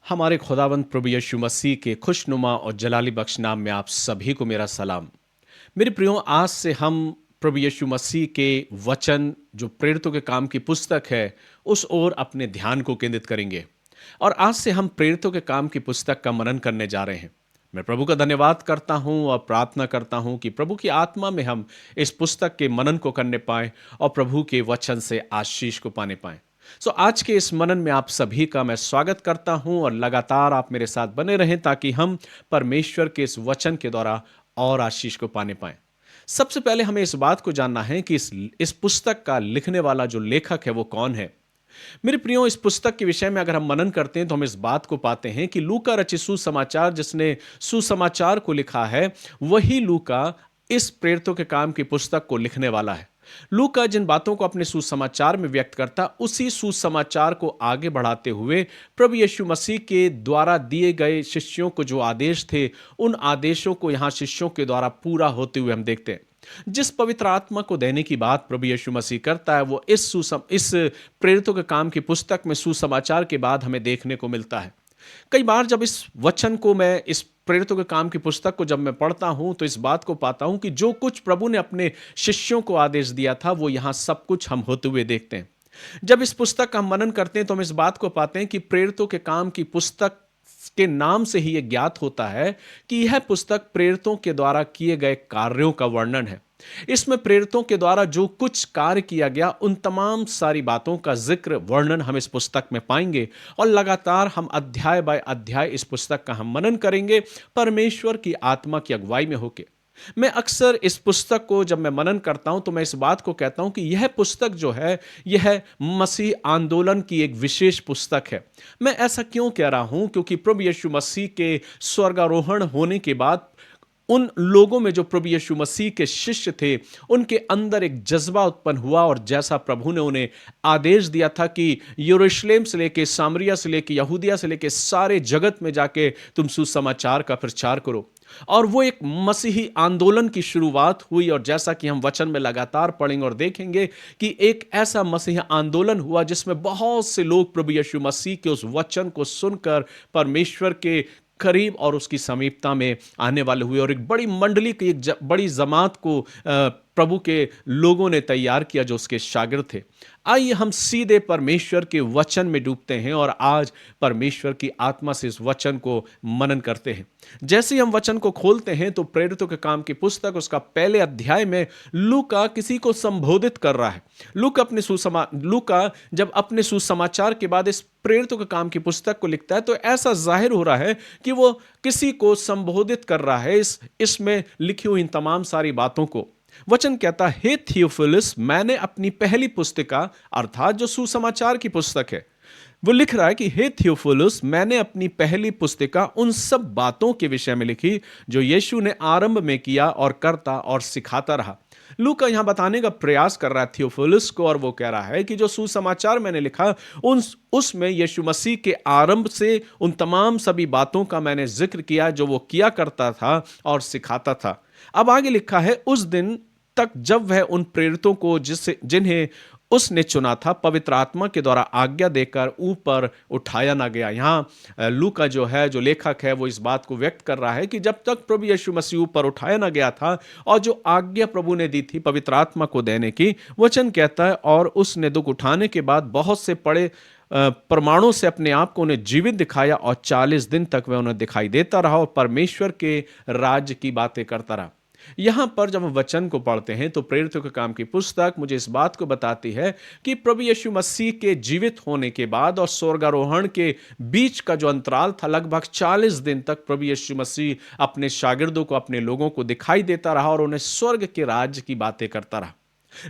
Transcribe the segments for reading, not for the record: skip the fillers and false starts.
हमारे खुदावंद प्रभु यीशु मसीह के खुशनुमा और जलाली बख्श नाम में आप सभी को मेरा सलाम। मेरे प्रियो, आज से हम प्रभु यीशु मसीह के वचन जो प्रेरितों के काम की पुस्तक है उस ओर अपने ध्यान को केंद्रित करेंगे। और आज से हम प्रेरितों के काम की पुस्तक का मनन करने जा रहे हैं। मैं प्रभु का धन्यवाद करता हूं और प्रार्थना करता हूं कि प्रभु की आत्मा में हम इस पुस्तक के मनन को करने पाएं और प्रभु के वचन से आशीष को पाने पाएं। आज के इस मनन में आप सभी का मैं स्वागत करता हूं और लगातार आप मेरे साथ बने रहें ताकि हम परमेश्वर के इस वचन के द्वारा और आशीष को पाने पाएं। सबसे पहले हमें इस बात को जानना है कि इस पुस्तक का लिखने वाला जो लेखक है वो कौन है। मेरे प्रियो, इस पुस्तक के विषय में अगर हम मनन करते हैं तो हम इस बात को पाते हैं कि लूका रचित सुसमाचार, जिसने सुसमाचार को लिखा है, वही लूका इस प्रेरितों के काम की पुस्तक को लिखने वाला है। लूका जिन बातों को अपने सुसमाचार में व्यक्त करता, उसी सुसमाचार को आगे बढ़ाते हुए प्रभु यीशु मसीह के द्वारा दिए गए शिष्यों को जो आदेश थे, उन आदेशों को यहां शिष्यों के द्वारा पूरा होते हुए हम देखते हैं। जिस पवित्र आत्मा को देने की बात प्रभु यीशु मसीह करता है, वो इस प्रेरितों के काम की पुस्तक में सुसमाचार के बाद हमें देखने को मिलता है। कई बार जब इस वचन को मैं इस प्रेरितों के काम की पुस्तक को जब मैं पढ़ता हूं तो इस बात को पाता हूं कि जो कुछ प्रभु ने अपने शिष्यों को आदेश दिया था वो यहां सब कुछ हम होते हुए देखते हैं। जब इस पुस्तक का हम मनन करते हैं तो हम इस बात को पाते हैं कि प्रेरितों के काम की पुस्तक के नाम से ही यह ज्ञात होता है कि यह पुस्तक प्रेरितों के द्वारा किए गए कार्यों का वर्णन है। इसमें प्रेरितों के द्वारा जो कुछ कार्य किया गया, उन तमाम सारी बातों का जिक्र, वर्णन हम इस पुस्तक में पाएंगे और लगातार हम अध्याय बाय अध्याय इस पुस्तक का हम मनन करेंगे परमेश्वर की आत्मा की अगुवाई में होकर। मैं अक्सर इस पुस्तक को जब मैं मनन करता हूं तो मैं इस बात को कहता हूं कि यह पुस्तक जो है, यह मसीह आंदोलन की एक विशेष पुस्तक है। मैं ऐसा क्यों कह रहा हूं? क्योंकि प्रभु यीशु मसीह के स्वर्गारोहण होने के बाद उन लोगों में जो प्रभु यीशु मसीह के शिष्य थे, उनके अंदर एक जज्बा उत्पन्न हुआ और जैसा प्रभु ने उन्हें आदेश दिया था कि यरूशलेम से लेके, सामरिया से लेके, यहूदिया से लेके सारे जगत में जाके तुम सुसमाचार का प्रचार करो, और वो एक मसीही आंदोलन की शुरुआत हुई। और जैसा कि हम वचन में लगातार पढ़ेंगे और देखेंगे कि एक ऐसा मसीही आंदोलन हुआ जिसमें बहुत से लोग प्रभु यीशु मसीह के उस वचन को सुनकर परमेश्वर के करीब और उसकी समीपता में आने वाले हुए और एक बड़ी मंडली की, एक बड़ी जमात को प्रभु के लोगों ने तैयार किया जो उसके शागिर्द थे। आइए हम सीधे परमेश्वर के वचन में डूबते हैं और आज परमेश्वर की आत्मा से इस वचन को मनन करते हैं। जैसे ही हम वचन को खोलते हैं तो प्रेरितों के काम की पुस्तक, उसका पहले अध्याय में लूका किसी को संबोधित कर रहा है। लूका जब अपने सुसमाचार के बाद इस प्रेरितों के काम की पुस्तक को लिखता है तो ऐसा जाहिर हो रहा है कि वो किसी को संबोधित कर रहा है इसमें लिखी हुई इन तमाम सारी बातों को। वचन कहता है, हे थियोफिलुस, मैंने अपनी पहली पुस्तिका, अर्थात जो सुसमाचार की पुस्तक है, वो लिख रहा है कि हे थियोफिलुस, मैंने अपनी पहली पुस्तिका उन सब बातों के विषय में लिखी जो यीशु ने आरंभ में किया और करता और सिखाता रहा। लूका यहां बताने का प्रयास कर रहा है थियोफिलुस को, और वो कह रहा है कि जो सुसमाचार मैंने लिखा उसमें यीशु मसीह के आरंभ से उन तमाम सभी बातों का मैंने जिक्र किया जो वो किया करता था और सिखाता था। अब आगे लिखा है, उस दिन तक जब वह उन प्रेरितों को जिन्हें उसने चुना था पवित्र आत्मा के द्वारा आज्ञा देकर ऊपर उठाया ना गया। यहाँ लूका जो है, जो लेखक है, वो इस बात को व्यक्त कर रहा है कि जब तक प्रभु यीशु मसीह ऊपर उठाया ना गया था और जो आज्ञा प्रभु ने दी थी पवित्र आत्मा को देने की, वचन कहता है, और उसने दुख उठाने के बाद बहुत से बड़े प्रमाणों से अपने आप को उन्हें जीवित दिखाया और 40 दिन तक वह उन्हें दिखाई देता रहा और परमेश्वर के राज्य की बातें करता रहा। यहां पर जब हम वचन को पढ़ते हैं तो प्रेरितों के काम की पुस्तक मुझे इस बात को बताती है कि प्रभु यीशु मसीह के जीवित होने के बाद और स्वर्गारोहण के बीच का जो अंतराल था, लगभग 40 दिन तक प्रभु यीशु मसीह अपने शागिर्दों को, अपने लोगों को दिखाई देता रहा और उन्हें स्वर्ग के राज्य की बातें करता रहा।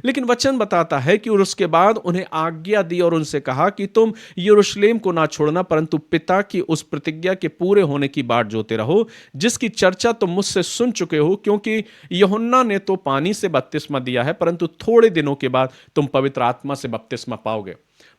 लेकिन वचन बताता है कि उसके बाद उन्हें आज्ञा दी और उनसे कहा कि तुम यरूशलेम को ना छोड़ना, परंतु पिता की उस प्रतिज्ञा के पूरे होने की बाट जोते रहो जिसकी चर्चा तुम मुझसे सुन चुके हो, क्योंकि यूहन्ना ने तो पानी से बपतिस्मा दिया है, परंतु थोड़े दिनों के बाद तुम पवित्र आत्मा से बपतिस्मा पाओगे।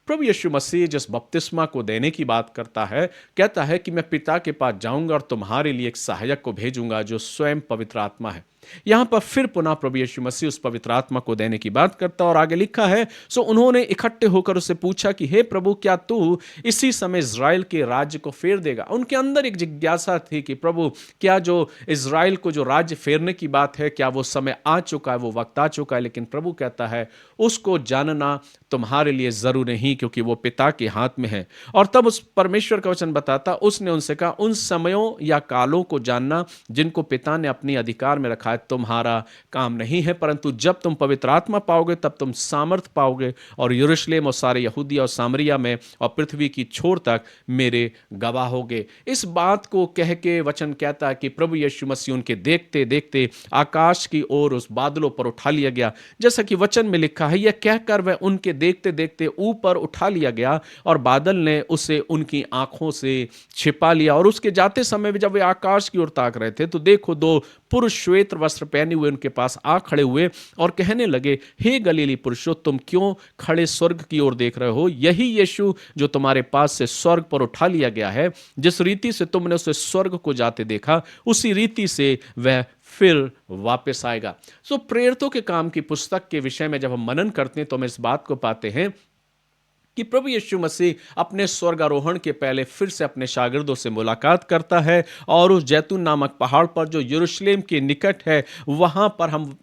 प्रभु यीशु मसीह जिस बपतिस्मा को देने की बात करता है, कहता है कि मैं पिता के पास जाऊंगा और तुम्हारे लिए एक सहायक को भेजूंगा जो स्वयं पवित्र आत्मा है। यहाँ पर फिर पुनः प्रभु यीशु मसीह उस पवित्र आत्मा को देने की बात करता और आगे लिखा है, सो उन्होंने इकट्ठे होकर उससे पूछा कि हे प्रभु, क्या तू इसी समय इज़राइल के राज्य को फेर देगा? उनके अंदर एक जिज्ञासा थी कि प्रभु, क्या जो इज़राइल को जो राज्य फेरने की बात है, क्या वो समय आ चुका है, वो वक्त आ चुका है? लेकिन प्रभु कहता है, उसको जानना तुम्हारे लिए जरूर नहीं, क्योंकि वो पिता के हाथ में है। और तब उस परमेश्वर का वचन बताता, उसने उनसे कहा, उन समयों या कालों को जानना जिनको पिता ने अपने अधिकार में रखा है तुम्हारा काम नहीं है, परंतु जब तुम पवित्र आत्मा पाओगे तब तुम सामर्थ पाओगे और यरूशलेम और सारे यहूदिया और सामरिया में और पृथ्वी की छोर तक मेरे गवाह होगे। इस बात को कह के वचन कहता है कि प्रभु यीशु मसीह उनके देखते देखते आकाश की ओर उस बादलों पर उठा लिया गया। जैसा कि वचन में लिखा है, यह कहकर वह उनके देखते देखते ऊपर उठा लिया गया और बादल ने उसे उनकी आंखों से छिपा लिया। और उसके जाते समय भी जब वे आकाश की ओर ताक रहे थे तो देखो, दो पुरुष श्वेत वस्त्र पहने हुए उनके पास आ खड़े हुए और कहने लगे, हे गलीली पुरुषों, तुम क्यों खड़े स्वर्ग की ओर देख रहे हो? यही यीशु जो तुम्हारे पास से स्वर्ग पर उठा लिया गया है, जिस रीति से तुमने उसे स्वर्ग को जाते देखा, उसी रीति से वह फिर वापस आएगा। सो प्रेरितों के काम की पुस्तक के विषय में जब हम मनन करते हैं तो हम इस बात को पाते हैं कि प्रभु यीशु मसीह अपने स्वर्गारोहण के पहले फिर से अपने शागिर्दों से मुलाकात करता है और उस जैतून नामक पहाड़ पर जो यरूशलेम के निकट है, वहाँ पर हम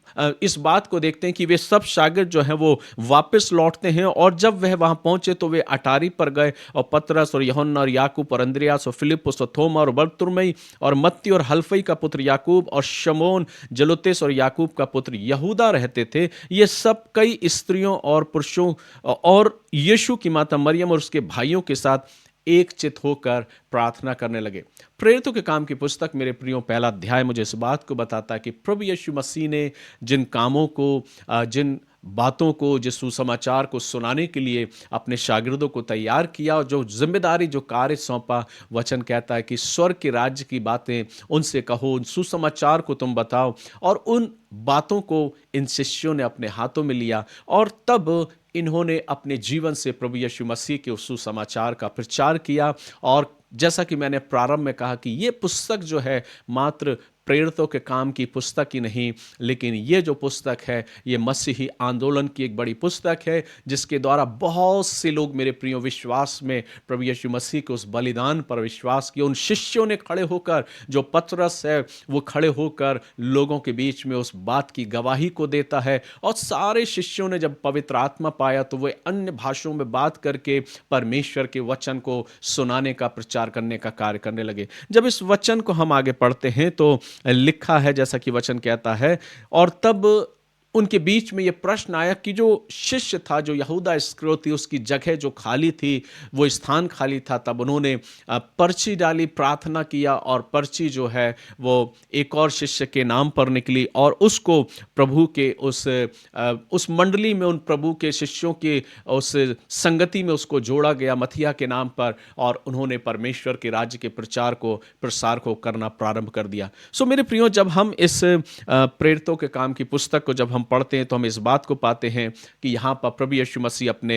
इस बात को देखते हैं कि वे सब शागिर्द जो हैं वो वापस लौटते हैं। और जब वह वहाँ पहुँचे तो वे अटारी पर गए और पतरस और यूहन्ना और याकूब और अंद्रियास और फिलिप्पुस और थोमा और बरतुल्मै और मत्ती और हलफई का पुत्र याकूब और शमौन जलोतेस और याकूब का पुत्र यहूदा रहते थे। ये सब कई स्त्रियों और पुरुषों और यीशु की माता मरियम और उसके भाइयों के साथ एक चित होकर प्रार्थना करने लगे। प्रेरितों के काम की पुस्तक, मेरे प्रियो, पहला अध्याय मुझे इस बात को बताता है कि प्रभु यीशु मसीह ने जिन कामों को, जिन बातों को, जिस सुसमाचार को सुनाने के लिए अपने शागिर्दों को तैयार किया और जो जिम्मेदारी, जो कार्य सौंपा, वचन कहता है कि स्वर्ग के राज्य की बातें उनसे कहो, उन सुसमाचार को तुम बताओ। और उन बातों को इन शिष्यों ने अपने हाथों में लिया और तब इन्होंने अपने जीवन से प्रभु यीशु मसीह के उस सुसमाचार का प्रचार किया। और जैसा कि मैंने प्रारंभ में कहा कि ये पुस्तक जो है मात्र प्रेरितों के काम की पुस्तक ही नहीं, लेकिन ये जो पुस्तक है ये मसीही आंदोलन की एक बड़ी पुस्तक है, जिसके द्वारा बहुत से लोग, मेरे प्रियो, विश्वास में प्रभु यीशु मसीह के उस बलिदान पर विश्वास किया। उन शिष्यों ने खड़े होकर, जो पतरस है वो खड़े होकर लोगों के बीच में उस बात की गवाही को देता है। और सारे शिष्यों ने जब पवित्र आत्मा पाया तो वे अन्य भाषाओं में बात करके परमेश्वर के वचन को सुनाने का, प्रचार करने का कार्य करने लगे। जब इस वचन को हम आगे पढ़ते हैं तो लिखा है, जैसा कि वचन कहता है, और तब उनके बीच में यह प्रश्न आया कि जो शिष्य था, जो यहूदा इस्करियोती, उसकी जगह जो खाली थी, वो स्थान खाली था। तब उन्होंने पर्ची डाली, प्रार्थना किया और पर्ची जो है वो एक और शिष्य के नाम पर निकली और उसको प्रभु के उस मंडली में, उन प्रभु के शिष्यों के उस संगति में उसको जोड़ा गया मथिया के नाम पर, और उन्होंने परमेश्वर के राज्य के प्रसार को करना प्रारंभ कर दिया। सो मेरे प्रियो, जब हम इस प्रेरितों के काम की पुस्तक को जब हम पढ़ते हैं तो हम इस बात को पाते हैं कि यहाँ पर प्रभु यीशु मसीह अपने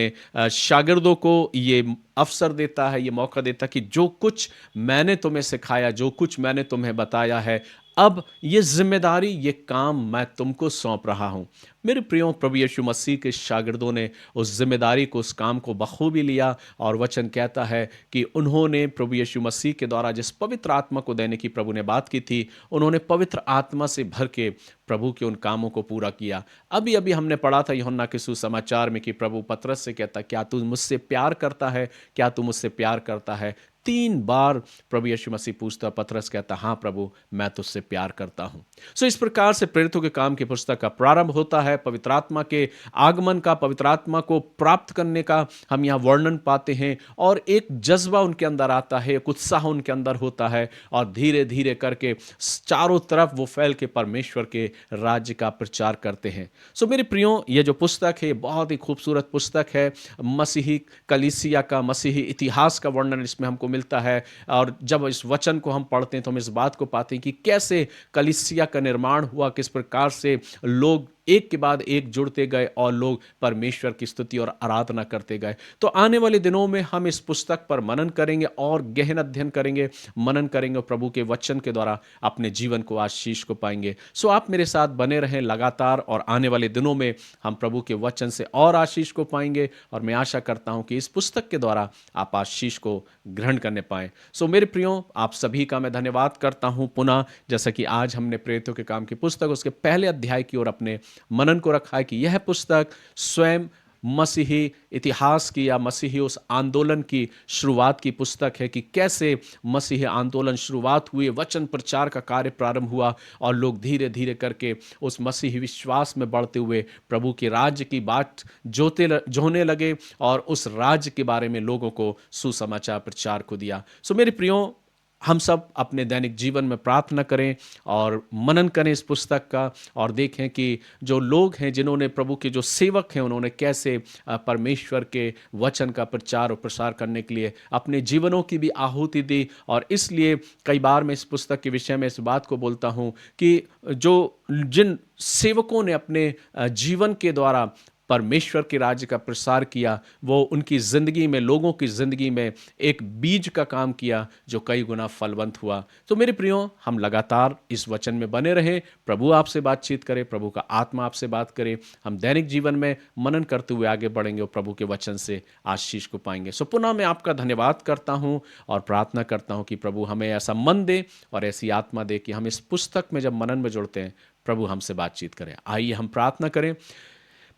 शागिर्दों को ये अवसर देता है, ये मौका देता है कि जो कुछ मैंने तुम्हें सिखाया, जो कुछ मैंने तुम्हें बताया है, अब ये जिम्मेदारी, ये काम मैं तुमको सौंप रहा हूं। मेरे प्रियो, प्रभु यीशु मसीह के शागिर्दों ने उस जिम्मेदारी को, उस काम को बखूबी लिया। और वचन कहता है कि उन्होंने प्रभु यीशु मसीह के द्वारा जिस पवित्र आत्मा को देने की प्रभु ने बात की थी, उन्होंने पवित्र आत्मा से भर के प्रभु के उन कामों को पूरा किया। अभी अभी हमने पढ़ा था यूहन्ना के सुसमाचार में कि प्रभु पतरस से कहता, क्या तू मुझसे प्यार करता है? क्या तू मुझसे प्यार करता है? 3 बार प्रभु यीशु मसीह पूछता, पतरस कहता, हाँ प्रभु, मैं तुझसे प्यार करता हूं। सो इस प्रकार से प्रेरितों के काम की पुस्तक का प्रारंभ होता है। पवित्र आत्मा के आगमन का, पवित्र आत्मा को प्राप्त करने का हम यहाँ वर्णन पाते हैं और एक जज्बा उनके अंदर आता है, एक उत्साह उनके अंदर होता है और धीरे धीरे करके चारों तरफ वो फैल के परमेश्वर के राज्य का प्रचार करते हैं। सो मेरे प्रियो, ये जो पुस्तक है बहुत ही खूबसूरत पुस्तक है। मसीही कलीसिया का, मसीही इतिहास का वर्णन इसमें हमको मिलता है। और जब इस वचन को हम पढ़ते हैं तो हम इस बात को पाते हैं कि कैसे कलीसिया का निर्माण हुआ, किस प्रकार से लोग एक के बाद एक जुड़ते गए और लोग परमेश्वर की स्तुति और आराधना करते गए। तो आने वाले दिनों में हम इस पुस्तक पर मनन करेंगे और गहन अध्ययन करेंगे, मनन करेंगे और प्रभु के वचन के द्वारा अपने जीवन को आशीष को पाएंगे। सो आप मेरे साथ बने रहें लगातार और आने वाले दिनों में हम प्रभु के वचन से और आशीष को पाएंगे और मैं आशा करता हूं कि इस पुस्तक के द्वारा आप आशीष को ग्रहण करने पाएं। सो मेरे प्रियो, आप सभी का मैं धन्यवाद करता हूं पुनः, जैसा कि आज हमने प्रेरितों के काम की पुस्तक उसके पहले अध्याय की ओर अपने मनन को रखा है कि यह पुस्तक स्वयं मसीही इतिहास की या मसीही उस आंदोलन की शुरुआत की पुस्तक है कि कैसे मसीही आंदोलन शुरुआत हुई, वचन प्रचार का कार्य प्रारंभ हुआ और लोग धीरे धीरे करके उस मसीही विश्वास में बढ़ते हुए प्रभु के राज्य की बात जोने लगे और उस राज्य के बारे में लोगों को सुसमाचार प्रचार को दिया। सो मेरे प्रियो, हम सब अपने दैनिक जीवन में प्रार्थना करें और मनन करें इस पुस्तक का और देखें कि जो लोग हैं, जिन्होंने प्रभु के जो सेवक हैं, उन्होंने कैसे परमेश्वर के वचन का प्रचार और प्रसार करने के लिए अपने जीवनों की भी आहुति दी। और इसलिए कई बार मैं इस पुस्तक के विषय में इस बात को बोलता हूँ कि जिन सेवकों ने अपने जीवन के द्वारा परमेश्वर के राज्य का प्रसार किया, वो उनकी ज़िंदगी में, लोगों की ज़िंदगी में एक बीज का काम किया जो कई गुना फलवंत हुआ। तो मेरे प्रियो, हम लगातार इस वचन में बने रहें, प्रभु आपसे बातचीत करे, प्रभु का आत्मा आपसे बात करे, हम दैनिक जीवन में मनन करते हुए आगे बढ़ेंगे और प्रभु के वचन से आशीष को पाएंगे। सो पुनः मैं आपका धन्यवाद करता हूँ और प्रार्थना करता हूँ कि प्रभु हमें ऐसा मन दे और ऐसी आत्मा दे कि हम इस पुस्तक में जब मनन में जुड़ते हैं, प्रभु हमसे बातचीत करें। आइए हम प्रार्थना करें।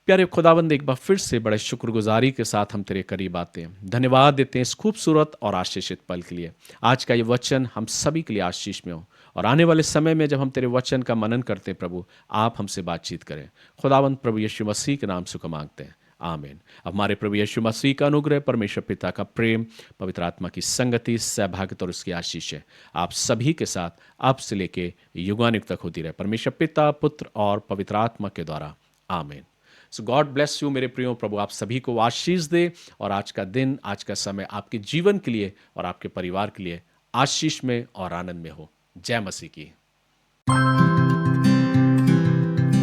प्यारे खुदावंद, एक बार फिर से बड़े शुक्रगुजारी के साथ हम तेरे करीब आते हैं, धन्यवाद देते हैं इस खूबसूरत और आशीषित पल के लिए। आज का ये वचन हम सभी के लिए आशीष में हो और आने वाले समय में जब हम तेरे वचन का मनन करते हैं प्रभु, आप हमसे बातचीत करें। खुदावंद प्रभु यीशु मसीह के नाम से को मांगते हैं, आमीन। अब हमारे प्रभु यीशु मसीह का अनुग्रह, परमेश्वर पिता का प्रेम, पवित्र आत्मा की संगति, सहभागिता और उसकी आशीष है आप सभी के साथ अब से लेके युगानुग तक होती रहे, परमेश्वर पिता, पुत्र और पवित्र आत्मा के द्वारा, आमीन। सो गॉड ब्लेस यू मेरे प्रियो, प्रभु आप सभी को आशीष दे और आज का दिन, आज का समय आपके जीवन के लिए और आपके परिवार के लिए आशीष में और आनंद में हो। जय मसीह की।